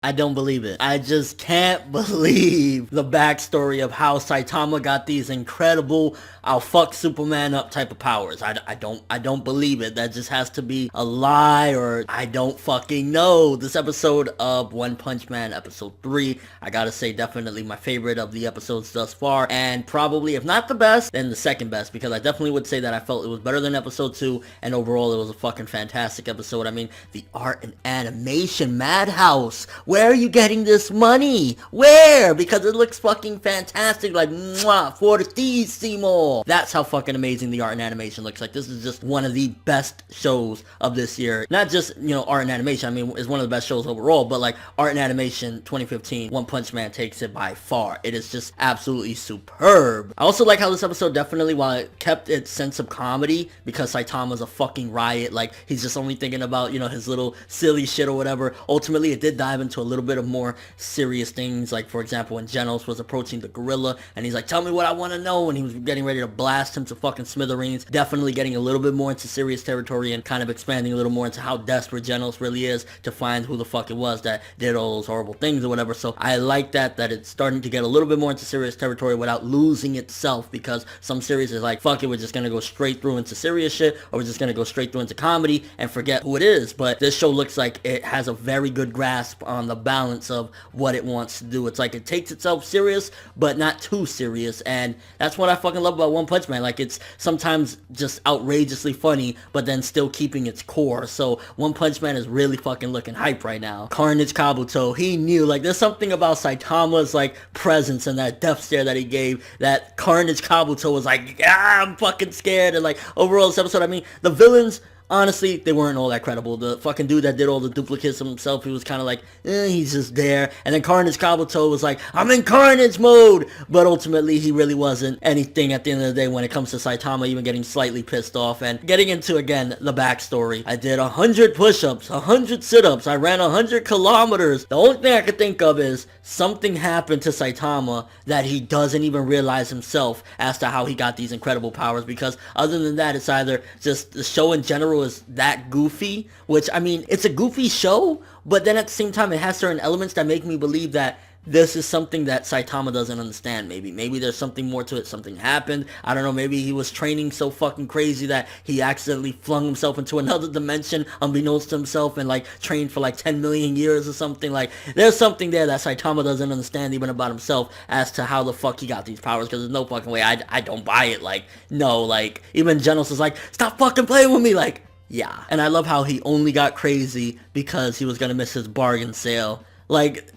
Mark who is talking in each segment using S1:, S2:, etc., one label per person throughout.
S1: I don't believe it. I just can't believe the backstory of how Saitama got these incredible I'll fuck Superman up type of powers. I don't believe it. That just has to be a lie, or I don't fucking know. This episode of One Punch Man, episode 3, I gotta say definitely my favorite of the episodes thus far, and probably if not the best, then the second best, because I definitely would say that I felt it was better than episode 2, and overall it was a fucking fantastic episode. I mean, the art and animation, Madhouse. Where are you getting this money? Where? Because it looks fucking fantastic, like, mwah, fortissimo. That's how fucking amazing the art and animation looks like. This is just one of the best shows of this year. Not just, you know, art and animation. I mean, it's one of the best shows overall, but like art and animation 2015, One Punch Man takes it by far. It is just absolutely superb. I also like how this episode definitely, while it kept its sense of comedy, because Saitama's a fucking riot, like he's just only thinking about, you know, his little silly shit or whatever. Ultimately, it did dive into a little bit of more serious things, like for example when Genos was approaching the gorilla and he's like, tell me what I want to know, and he was getting ready to blast him to fucking smithereens. Definitely getting a little bit more into serious territory and kind of expanding a little more into how desperate Genos really is to find who the fuck it was that did all those horrible things or whatever. So I like that it's starting to get a little bit more into serious territory without losing itself, because some series is like, fuck it, we're just gonna go straight through into serious shit, or we're just gonna go straight through into comedy and forget who it is. But this show looks like it has a very good grasp on the balance of what it wants to do. It's like it takes itself serious but not too serious, and that's what I fucking love about One Punch Man. Like, it's sometimes just outrageously funny but then still keeping its core. So One Punch Man is really fucking looking hype right now. Carnage Kabuto, he knew, like, there's something about Saitama's like presence and that death stare that he gave, that Carnage Kabuto was like, yeah, I'm fucking scared. And like overall this episode, I mean, the villains, honestly, they weren't all that credible. The fucking dude that did all the duplicates of himself, he was kind of like, he's just there. And then Carnage Kabuto was like, I'm in Carnage mode! But ultimately, he really wasn't anything at the end of the day when it comes to Saitama even getting slightly pissed off. And getting into, again, the backstory. I did 100 push-ups, 100 sit-ups, I ran 100 kilometers. The only thing I could think of is something happened to Saitama that he doesn't even realize himself as to how he got these incredible powers, because other than that, it's either just the show in general is that goofy, which, I mean, it's a goofy show, but then at the same time it has certain elements that make me believe that this is something that Saitama doesn't understand. Maybe there's something more to it. Something happened. I don't know. Maybe he was training so fucking crazy that he accidentally flung himself into another dimension unbeknownst to himself and like trained for like 10 million years or something. Like, there's something there that Saitama doesn't understand even about himself as to how the fuck he got these powers, because there's no fucking way. I don't buy it. Like, no, like, even Genos is like, stop fucking playing with me. Like, yeah. And I love how he only got crazy because he was gonna miss his bargain sale. Like,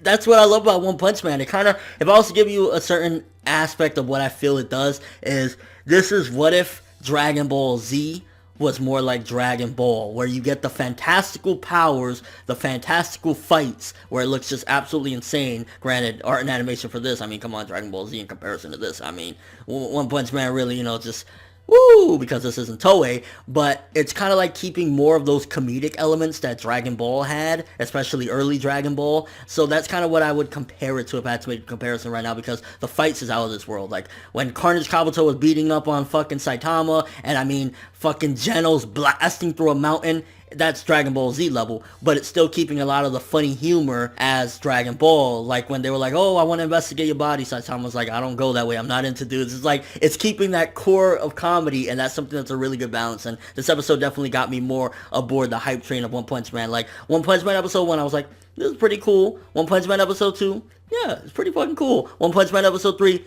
S1: that's what I love about One Punch Man. It kind of, if I was to give you a certain aspect of what I feel it does, is this is what if Dragon Ball Z was more like Dragon Ball, where you get the fantastical powers, the fantastical fights, where it looks just absolutely insane. Granted, art and animation for this, I mean, come on, Dragon Ball Z in comparison to this, I mean, One Punch Man really, you know, just woo, because this isn't Toei, but it's kind of like keeping more of those comedic elements that Dragon Ball had, especially early Dragon Ball. So that's kind of what I would compare it to if I had to make a comparison right now, because the fights is out of this world. Like, when Carnage Kabuto was beating up on fucking Saitama, and I mean, fucking Genos blasting through a mountain, that's Dragon Ball Z level, but it's still keeping a lot of the funny humor as Dragon Ball. Like when they were like, oh, I want to investigate your body, Saitama was like, I don't go that way, I'm not into dudes. It's like, it's keeping that core of comedy, and that's something that's a really good balance. And this episode definitely got me more aboard the hype train of One Punch Man. Like, One Punch Man episode 1, I was like, this is pretty cool. One Punch Man episode 2, yeah, it's pretty fucking cool. One Punch Man episode 3,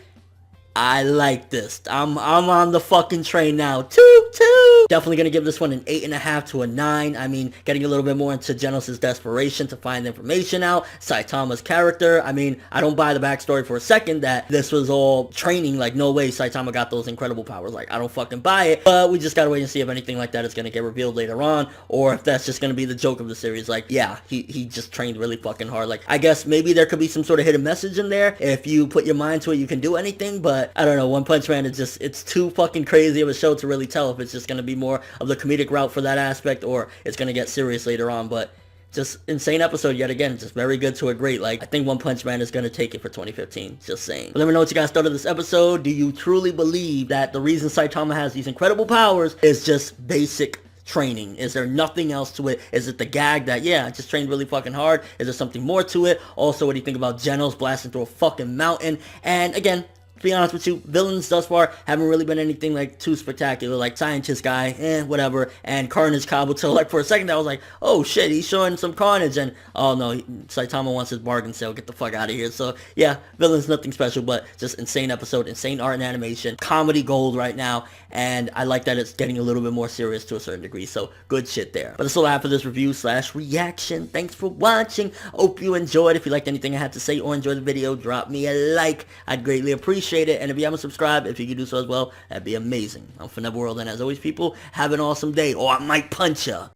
S1: I like this. I'm on the fucking train now. Toot toot! Definitely gonna give this one an 8.5 to a 9. I mean, getting a little bit more into Genos' desperation to find information out. Saitama's character. I mean, I don't buy the backstory for a second that this was all training. Like, no way Saitama got those incredible powers. Like, I don't fucking buy it. But we just gotta wait and see if anything like that is gonna get revealed later on, or if that's just gonna be the joke of the series. Like, yeah, he just trained really fucking hard. Like, I guess maybe there could be some sort of hidden message in there. If you put your mind to it, you can do anything, but I don't know, One Punch Man is just, it's too fucking crazy of a show to really tell if it's just going to be more of the comedic route for that aspect, or it's going to get serious later on. But just insane episode yet again, just very good to a great. Like, I think One Punch Man is going to take it for 2015, just saying. But let me know what you guys thought of this episode. Do you truly believe that the reason Saitama has these incredible powers is just basic training? Is there nothing else to it? Is it the gag that, yeah, I just trained really fucking hard? Is there something more to it? Also, what do you think about Genos blasting through a fucking mountain? And again, to be honest with you, villains thus far haven't really been anything like too spectacular. Like Scientist Guy, whatever. And Carnage Kabuto, like for a second I was like, oh shit, he's showing some carnage. And oh no, Saitama wants his bargain sale. Get the fuck out of here. So yeah, villains nothing special, but just insane episode, insane art and animation, comedy gold right now. And I like that it's getting a little bit more serious to a certain degree. So good shit there. But that's all I have for this review / reaction. Thanks for watching. Hope you enjoyed. If you liked anything I had to say or enjoyed the video, drop me a like. I'd greatly appreciate it. And if you haven't subscribed, if you could do so as well, that'd be amazing. I'm ForneverWorld, and as always, people, have an awesome day, or I might punch ya.